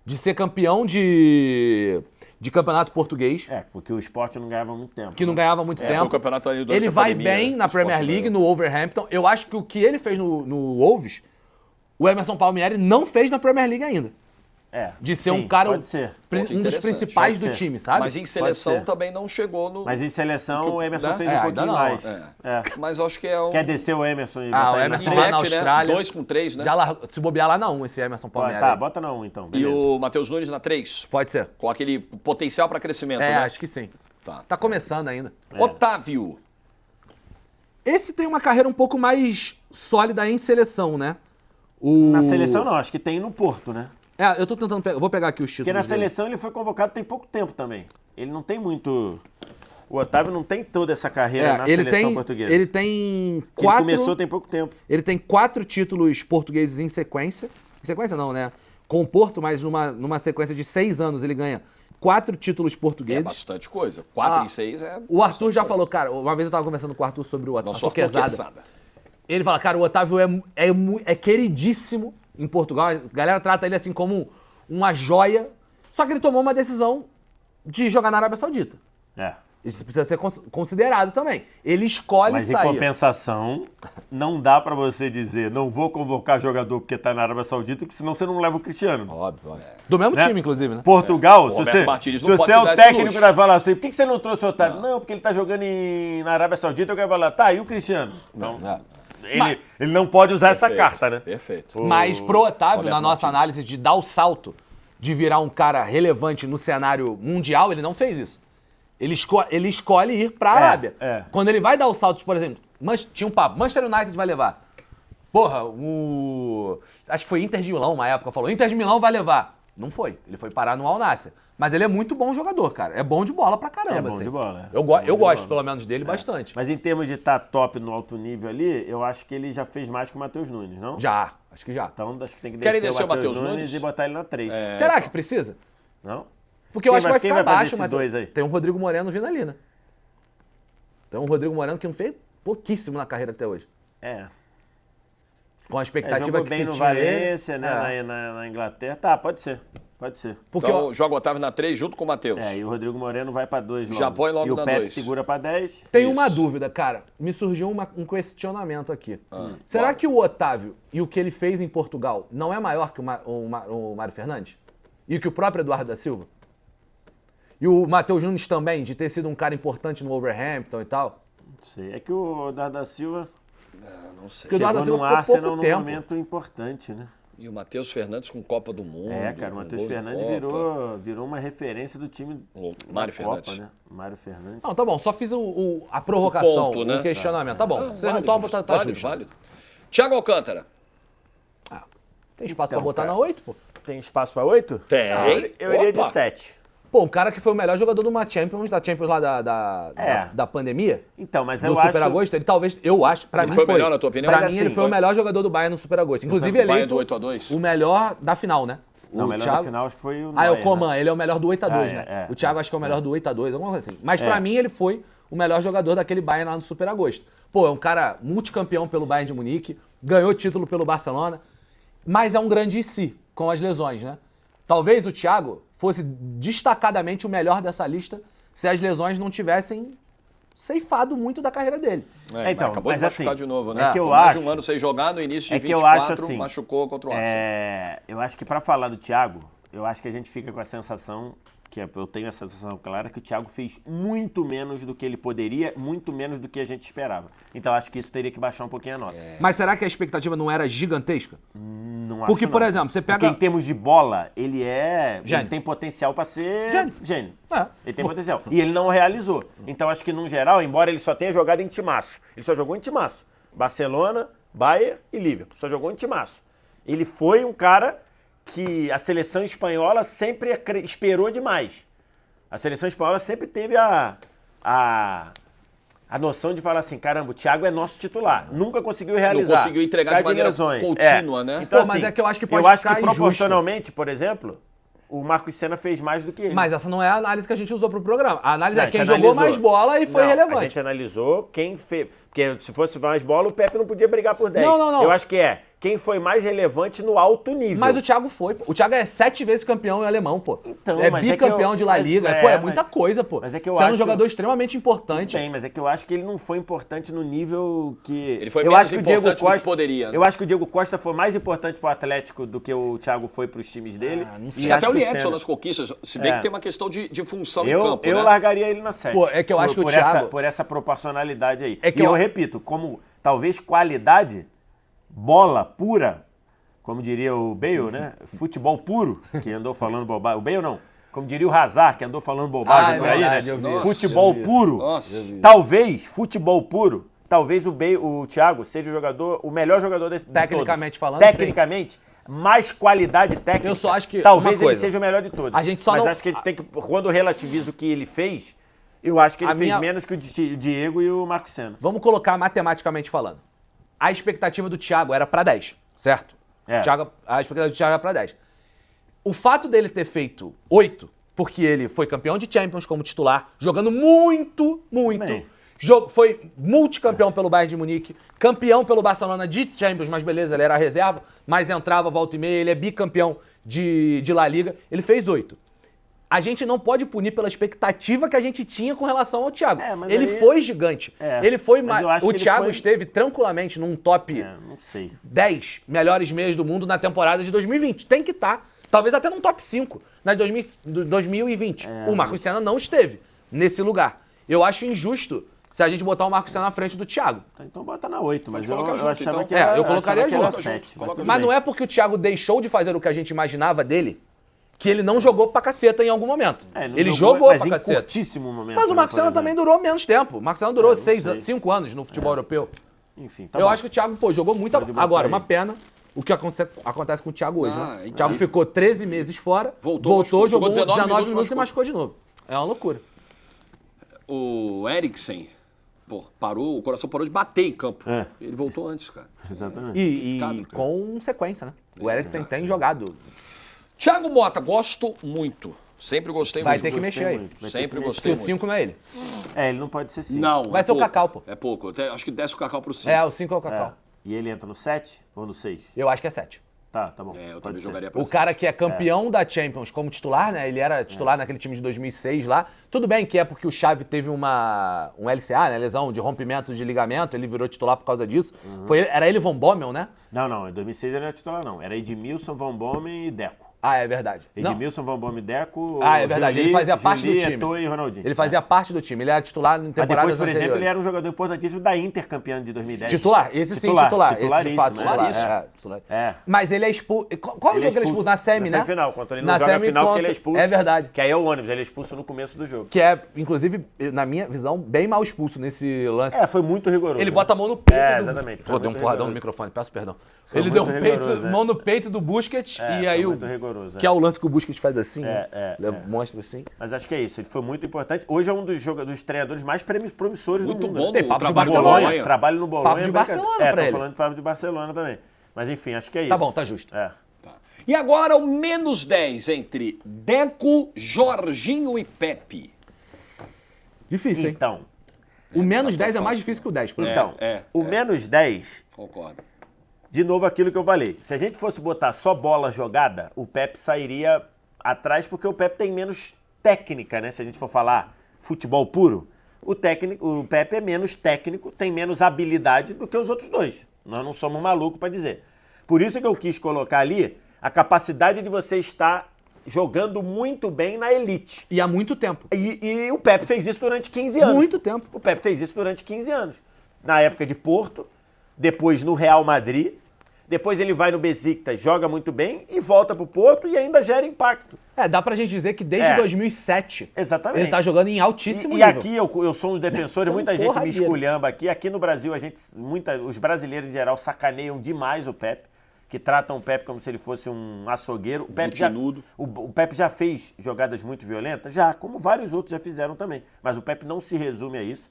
de ser campeão de campeonato português. Porque o Sport não ganhava muito tempo. Que não ganhava muito tempo. Foi o campeonato aí durante ele a vai pandemia, bem na Premier League, no Wolverhampton. Eu acho que o que ele fez no Wolves, o Emerson Palmieri não fez na Premier League ainda. De ser um cara, pode ser. Um dos principais do time, sabe? Mas em seleção também não chegou no... Mas em seleção o Emerson fez um pouquinho mais. Mas acho que é um... Quer descer o Emerson e botar o Emerson ele lá na Austrália. 2 com 3, né? Se bobear lá na 1, esse Emerson Palmieri. Tá, bota na 1 então. Beleza. E o Matheus Nunes na 3? Pode ser. Com aquele potencial para crescimento, né? Acho que sim. Tá começando ainda. Otávio. Esse tem uma carreira um pouco mais sólida em seleção, né? Na seleção não, acho que tem no Porto, né? Eu tô tentando pegar. Vou pegar aqui os títulos. Porque na seleção ele foi convocado tem pouco tempo também. Ele não tem muito. O Otávio não tem toda essa carreira na seleção portuguesa. Ele tem 4. Ele começou tem pouco tempo. Ele tem 4 títulos portugueses em sequência. Em sequência não, né? Com o Porto, mas numa sequência de 6 anos ele ganha 4 títulos portugueses. É bastante coisa. 4 em 6 é. O Arthur já falou, cara. Uma vez eu tava conversando com o Arthur sobre o Otávio. Nosso Arthur Quesada. Ele fala, cara, o Otávio é queridíssimo em Portugal. A galera trata ele assim como uma joia. Só que ele tomou uma decisão de jogar na Arábia Saudita. Isso precisa ser considerado também. Ele escolhe sair. Mas em compensação, não dá pra você dizer, não vou convocar jogador porque tá na Arábia Saudita, porque senão você não leva o Cristiano. Óbvio. Do mesmo time, inclusive, né? Portugal, se você é o técnico que vai falar assim, por que você não trouxe o Otávio? Não, porque ele tá jogando na Arábia Saudita, eu quero falar, tá, e o Cristiano? Então, ele não pode usar essa carta, né? Perfeito. Mas pro Otávio, na nossa análise de dar o salto, de virar um cara relevante no cenário mundial, ele não fez isso. Ele escolhe ir pra Arábia. Quando ele vai dar o salto, por exemplo, tinha um papo, Manchester United vai levar. Porra, acho que foi Inter de Milão, uma época, falou, Inter de Milão vai levar. Não foi, ele foi parar no Al Nassr. Mas ele é muito bom jogador, cara. É bom de bola pra caramba. É bom de bola. Eu gosto, pelo menos, dele bastante. Mas em termos de estar top no alto nível ali, eu acho que ele já fez mais que o Matheus Nunes, não? Já, acho que já. Então acho que tem que descer o Matheus Nunes e botar ele na 3. Será que precisa? Não? Porque eu acho que vai ficar baixo, mas tem um Rodrigo Moreno vindo ali, né? Tem um Rodrigo Moreno que não fez pouquíssimo na carreira até hoje. Com a expectativa que se tinha. Jogou bem no Valência, né? Na Inglaterra. Tá, pode ser. Pode ser. Porque então joga o Otávio na 3 junto com o Matheus. E o Rodrigo Moreno vai pra 2 logo. Já põe logo na 2. E o Pepe segura pra 10. Tem uma dúvida, cara. Me surgiu um questionamento aqui. Será que o Otávio e o que ele fez em Portugal não é maior que o Mário Fernandes? E que o próprio Eduardo da Silva? E o Matheus Nunes também, de ter sido um cara importante no Wolverhampton e tal? Não sei. É que o Eduardo da Silva... não sei. Chegou no Arsenal num momento importante, né? E o Matheus Fernandes com Copa do Mundo. Cara, o Matheus Fernandes virou uma referência do time Mário Fernandes. Copa, né? Mário Fernandes. Não, tá bom, só fiz a prorrogação, ponto, né? o questionamento. Tá bom, vocês não tomam, tá justo. Válido. Thiago Alcântara. Tem espaço pra botar na 8, pô? Tem espaço pra 8? Tem. Eu iria de 7. Pô, um cara que foi o melhor jogador de uma Champions, da Champions lá da pandemia. Então, mas eu acho... Do Super Agosto, ele talvez, eu acho, pra mim foi. Melhor, na tua opinião? Pra mim, ele foi o melhor jogador do Bayern no Super Agosto. Inclusive, eleito 8-2. o melhor da final, né? Não, o melhor da final acho que foi o Neuer, o Coman, ele é o melhor do 8-2, né? O Thiago acho que é o melhor do 8-2, alguma coisa assim. Mas pra mim, ele foi o melhor jogador daquele Bayern lá no Super Agosto. Pô, é um cara multicampeão pelo Bayern de Munique, ganhou título pelo Barcelona, mas é um grande si, com as lesões, né? Talvez o Thiago fosse destacadamente o melhor dessa lista se as lesões não tivessem ceifado muito da carreira dele. Então, acabou de machucar assim, de novo, né? É que eu mais acho, de um ano sem jogar, no início de 24, eu acho assim, machucou contra o Arsenal. Eu acho que pra falar do Thiago, eu acho que a gente fica com a sensação, eu tenho a sensação clara, que o Thiago fez muito menos do que ele poderia, muito menos do que a gente esperava. Então acho que isso teria que baixar um pouquinho a nota. Mas será que a expectativa não era gigantesca? Não acho. Porque, por exemplo, você pega... Porque em termos de bola, ele tem potencial pra ser gênio. Ele tem potencial. E ele não realizou. Então acho que, no geral, embora ele só tenha jogado em timaço, ele só jogou em timaço. Barcelona, Bayern e Liverpool. Só jogou em timaço. Ele foi um cara que a seleção espanhola sempre esperou demais. A seleção espanhola sempre teve a noção de falar assim, caramba, o Thiago é nosso titular. Nunca conseguiu realizar. Não conseguiu entregar de maneira contínua, né? Então, mas assim, é que eu acho que pode eu acho ficar que proporcionalmente, por exemplo, o Marcos Senna fez mais do que ele. Mas essa não é a análise que a gente usou pro programa. A análise Não, é quem analisou. jogou mais bola e foi relevante. A gente analisou quem fez. Porque se fosse mais bola, o Pepe não podia brigar por 10. Não. Eu acho que quem foi mais relevante no alto nível. Mas o Thiago foi, pô. O Thiago é 7 vezes campeão em alemão, pô. Então, é mas bicampeão de La Liga. É muita coisa, pô. Mas é que eu Você acho... é um jogador extremamente importante. Mas é que eu acho que ele não foi importante no nível que... Ele foi eu menos acho que o Diego importante do que Costa poderia, né? Eu acho que o Diego Costa foi mais importante pro Atlético do que o Thiago foi pros times dele. Não sei. E até o acho que Liedson Senna- nas conquistas, se bem que tem uma questão de função em Eu campo, eu né? largaria ele na 7. Pô, é que eu acho que o Thiago... Por essa proporcionalidade aí. É que e eu eu repito, como talvez qualidade, bola pura, como diria o Bale, né? Futebol puro, que andou falando bobagem. O Bale não. Como diria o Hazard, que andou falando bobagem por aí, verdade, né? eu vi. Futebol Eu vi. puro. Nossa. Talvez, futebol puro, talvez o Thiago seja o melhor jogador de Tecnicamente todos. falando, Tecnicamente, mais qualidade técnica. Eu só acho que talvez uma ele coisa. seja o melhor de todos. A gente só Mas não- acho que a gente tem que, quando relativiza o que ele fez, eu acho que ele fez menos que o Diego e o Marcos Senna. Vamos colocar matematicamente falando. A expectativa do Thiago era pra 10, certo? É. A expectativa do Thiago era pra 10. O fato dele ter feito 8, porque ele foi campeão de Champions como titular, jogando muito. Bem. Foi multicampeão pelo Bayern de Munique, campeão pelo Barcelona de Champions, mas beleza, ele era reserva, mas entrava volta e meia, ele é bicampeão de La Liga, ele fez 8. A gente não pode punir pela expectativa que a gente tinha com relação ao Thiago. Mas Ele aí- foi gigante. Ele foi mas eu acho o que ele Thiago foi- esteve tranquilamente num top não sei. 10 melhores meias do mundo na temporada de 2020. Tem que estar. Talvez até num top 5 na 2020. O Marcos Senna não esteve nesse lugar. Eu acho injusto se a gente botar o Marcos Senna na frente do Thiago. Então bota na 8, mas eu colocar junto, achava então. que era, eu colocaria achava que era junto. 7. Mas não é porque o Thiago deixou de fazer o que a gente imaginava dele que ele não jogou pra caceta em algum momento. Ele jogou mas pra em caceta. curtíssimo momento. Mas o né, Marcos por Senna exemplo. também durou menos tempo. O Marcos Senna durou não sei. 5 anos no futebol europeu. Enfim, tá Eu bom. acho que o Thiago, jogou muito. Pode botar Agora, aí. uma pena o que acontece com o Thiago hoje, né? O então. Thiago ficou 13 meses fora, Voltou, jogou jogou 19 19 minutos e machucou de novo. É uma loucura. O Eriksen, o coração parou de bater em campo. É. Ele voltou antes, cara. Exatamente. E Complicado, cara. com sequência, né? O Eriksen tem jogado. Thiago Mota, gosto muito. Sempre gostei Vai muito. ter que mexer aí. muito. Vai ter Sempre que mexer. gostei Porque o muito. 5 não é ele. Ele não pode ser 5. Não, Vai ser o pouco. Cacau, pô. É pouco. Acho que desce o Cacau pro 5. É, o 5 é o Cacau. E ele entra no 7 ou no 6? Eu acho que é 7. Tá bom. Eu Pode também ser. jogaria pra O cara que é campeão da Champions como titular, né? Ele era titular naquele time de 2006 lá. Tudo bem que é porque o Xavi teve um LCA, né? Lesão de rompimento de ligamento. Ele virou titular por causa disso. Era ele Von Bommel, né? Não, em 2006 ele não era titular, não. Era Edmilson, Van Bommel e Deco. Ah, é verdade. Não. Edmilson, Van Bommel e Deco. Ah, é verdade. Ele fazia parte do time. Eto'o e Ronaldinho. Ele fazia parte do time. Ele era titular em Mas temporadas depois, por exemplo, anteriores. ele era um jogador importantíssimo da Inter campeã de 2010. Titular, esse sim, titular. Esse de Titularíssimo, fato, né? titular. Titular. É. Mas ele é expulso. Qual jogo que ele é expulso? Na semi, né? Na semifinal, contra ele Na não joga a semi final porque contra- ele é expulso. É verdade. Que aí é o ônibus, ele é expulso no começo do jogo. Que é, inclusive, na minha visão, bem mal expulso nesse lance. Foi muito rigoroso. Ele né? bota a mão no peito. Exatamente. Pô, deu um muito porradão no rigoroso. microfone, peço perdão. Foi Ele muito deu rigoroso, né? mão no peito do Busquets e foi aí muito rigoroso, que é o lance que o Busquets faz assim, É, mostra assim. Mas acho que é isso, ele foi muito importante. Hoje é um dos treinadores mais promissores Muito do mundo. bom né? Tem no papo de trabalho do Barcelona. Bolonha. Trabalho no Bolonha. Papo de Barcelona pra tô ele. falando de papo de Barcelona também. Mas enfim, acho que é isso. Tá bom, tá justo. É. Tá. E agora o menos 10 entre Deco, Jorginho e Pepe. Difícil, hein? Então, O menos 10 é mais difícil que o 10, por exemplo. o menos 10, Concordo. de novo aquilo que eu falei. Se a gente fosse botar só bola jogada, o Pepe sairia atrás porque o Pepe tem menos técnica, né? Se a gente for falar futebol puro, o Pepe é menos técnico, tem menos habilidade do que os outros dois. Nós não somos malucos para dizer. Por isso que eu quis colocar ali a capacidade de você estar jogando muito bem na elite. E há muito tempo. E o Pepe fez isso durante 15 anos. Muito tempo. O Pepe fez isso durante 15 anos. Na época de Porto, depois no Real Madrid, depois ele vai no Besiktas, joga muito bem e volta pro Porto e ainda gera impacto. Dá pra gente dizer que desde 2007 Exatamente. ele tá jogando em altíssimo E nível. aqui eu sou um dos defensores, São muita gente me porradeiros. esculhamba aqui. Aqui no Brasil, os brasileiros em geral sacaneiam demais o Pepe, que tratam o Pepe como se ele fosse um açougueiro. O Pepe já fez jogadas muito violentas? Já, como vários outros já fizeram também. Mas o Pepe não se resume a isso.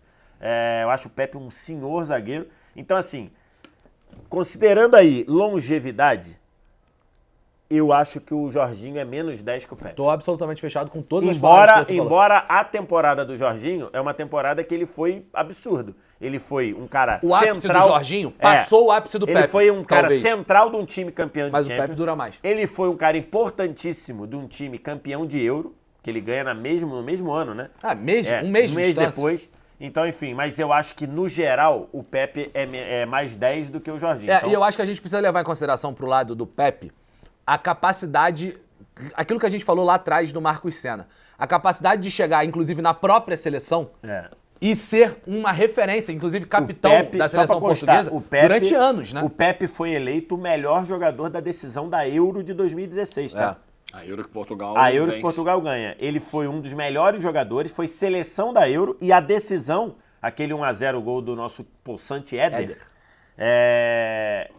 Eu acho o Pepe um senhor zagueiro. Então, assim, considerando aí longevidade, eu acho que o Jorginho é menos 10 que o Pepe. Tô absolutamente fechado com todas as palavras que você Embora a temporada do Jorginho é uma temporada que ele foi absurdo. Ele foi um cara central... O ápice do Jorginho passou o ápice do Pepe. Ele foi um cara talvez. Central de um time campeão de Mas Champions. o Pepe dura mais. Ele foi um cara importantíssimo de um time campeão de Euro, que ele ganha no mesmo ano, né? Um mês depois. Então, enfim, mas eu acho que, no geral, o Pepe é mais 10 do que o Jorginho. Então... E eu acho que a gente precisa levar em consideração pro lado do Pepe a capacidade, aquilo que a gente falou lá atrás do Marcos Senna, a capacidade de chegar, inclusive, na própria seleção e ser uma referência, inclusive capitão da seleção portuguesa durante anos, né? O Pepe foi eleito o melhor jogador da decisão da Euro de 2016, tá? A Euro que Portugal ganha. Ele foi um dos melhores jogadores, foi seleção da Euro e a decisão, aquele 1-0 gol do nosso possante Éder.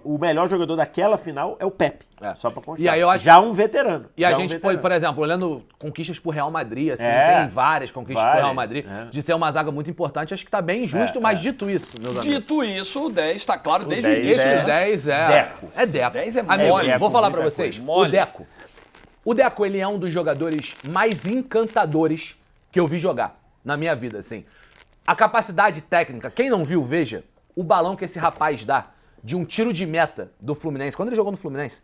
O melhor jogador daquela final é o Pepe, só pra constar. E aí eu acho... Já um veterano. E a gente pode, por exemplo, olhando conquistas pro Real Madrid, assim, tem várias conquistas pro Real Madrid, de ser uma zaga muito importante, acho que tá bem injusto, mas dito isso, meus amigos. Dito isso, o 10 tá claro desde o 10 início. O 10 Deco. É Deco. 10 é Amigo, mole. vou falar pra vocês, Mole. O Deco, ele é um dos jogadores mais encantadores que eu vi jogar na minha vida, assim. A capacidade técnica, quem não viu, veja o balão que esse rapaz dá de um tiro de meta do Fluminense. Quando ele jogou no Fluminense,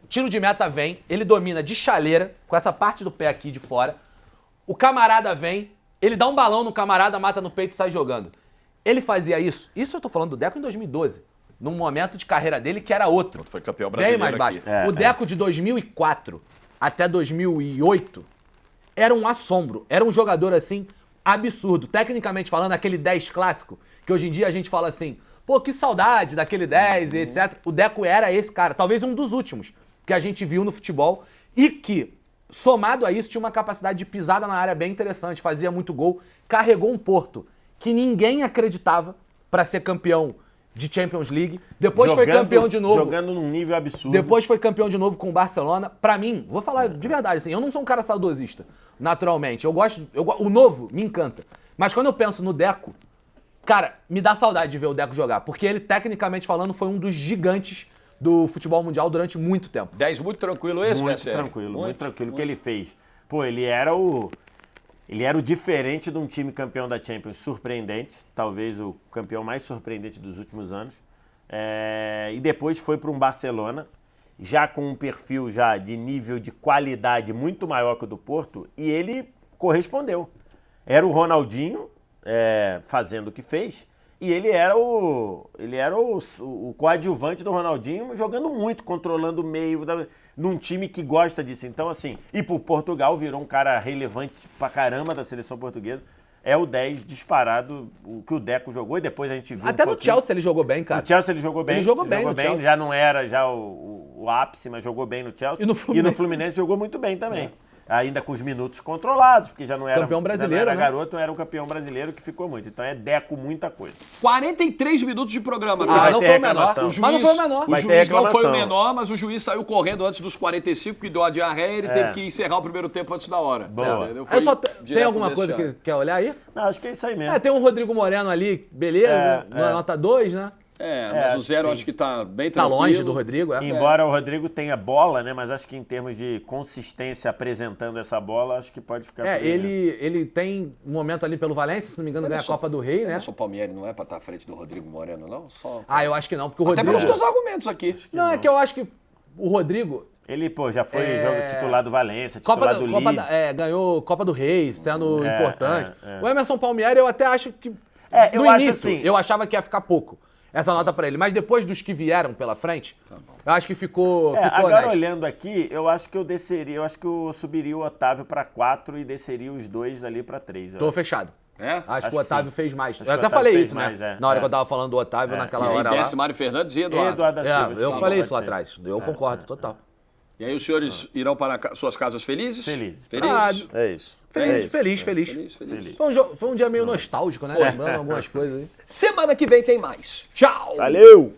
o tiro de meta vem, ele domina de chaleira, com essa parte do pé aqui de fora. O camarada vem, ele dá um balão no camarada, mata no peito e sai jogando. Ele fazia isso eu tô falando do Deco em 2012, num momento de carreira dele que era outro. Foi campeão brasileiro bem mais baixo. aqui. O Deco de 2004 até 2008 era um assombro. Era um jogador, assim, absurdo. Tecnicamente falando, aquele 10 clássico, que hoje em dia a gente fala assim, pô, que saudade daquele 10 e etc. O Deco era esse cara, talvez um dos últimos que a gente viu no futebol e que, somado a isso, tinha uma capacidade de pisada na área bem interessante, fazia muito gol, carregou um Porto que ninguém acreditava pra ser campeão de Champions League. Depois foi campeão de novo. Jogando num nível absurdo. Depois foi campeão de novo com o Barcelona. Pra mim, vou falar de verdade, assim, eu não sou um cara saudosista, naturalmente. O novo me encanta. Mas quando eu penso no Deco, cara, me dá saudade de ver o Deco jogar. Porque ele, tecnicamente falando, foi um dos gigantes do futebol mundial durante muito tempo. 10 muito tranquilo esse, muito tranquilo. O que ele fez. Pô, ele era o diferente de um time campeão da Champions, surpreendente, talvez o campeão mais surpreendente dos últimos anos. E depois foi para um Barcelona, já com um perfil já de nível de qualidade muito maior que o do Porto, e ele correspondeu. Era o Ronaldinho fazendo o que fez, e ele era o coadjuvante do Ronaldinho, jogando muito, controlando o meio, num time que gosta disso. Então, assim, e pro Portugal virou um cara relevante pra caramba da seleção portuguesa. É o 10 disparado, o que o Deco jogou, e depois a gente viu Até no Chelsea ele jogou bem, cara. No Chelsea ele jogou bem. Ele jogou bem no Chelsea. Já não era já o ápice, mas jogou bem no Chelsea. E no Fluminense jogou muito bem também. Ainda com os minutos controlados, porque já não era campeão brasileiro, não era garoto, era um campeão brasileiro que ficou muito. Então é Deco muita coisa. 43 minutos de programa, tá? cara. Não foi o menor. Mas não foi o menor. O juiz não foi o menor, mas o juiz saiu correndo antes dos 45, que deu a diarreia e ele teve que encerrar o primeiro tempo antes da hora. Boa. Tem alguma coisa que quer olhar aí? Não, acho que é isso aí mesmo. Tem um Rodrigo Moreno ali, beleza, nota 2, né? Mas o zero acho que tá bem tranquilo. Tá longe do Rodrigo, Embora o Rodrigo tenha bola, né? Mas acho que em termos de consistência apresentando essa bola, acho que pode ficar... ele tem um momento ali pelo Valência, se não me engano, ganha a Copa do Rei, né? O Palmieri não é pra estar à frente do Rodrigo Moreno, não? Eu acho que não, porque o Rodrigo... Até pelos teus argumentos aqui. Não, é que eu acho que o Rodrigo... Ele, já foi jogo titular do Valência, titular do Leeds. Ganhou Copa do Rei, sendo importante. O Emerson Palmieri, eu até acho que... No início, eu achava que ia ficar pouco essa nota pra ele. Mas depois dos que vieram pela frente, eu acho que ficou agora honesto. Olhando aqui, eu acho que eu subiria o Otávio pra 4 e desceria os dois ali pra 3. Tô fechado. Acho que o Otávio fez mais. Eu até falei isso, né? Na hora que eu tava falando do Otávio, naquela hora lá. Desce Mário Fernandes e Eduardo. Eu falei isso lá atrás. Eu concordo, total. E aí os senhores irão para suas casas felizes? Felizes. É isso. Feliz. Foi um dia meio nostálgico, né? Lembrando algumas coisas aí. Semana que vem tem mais. Tchau! Valeu!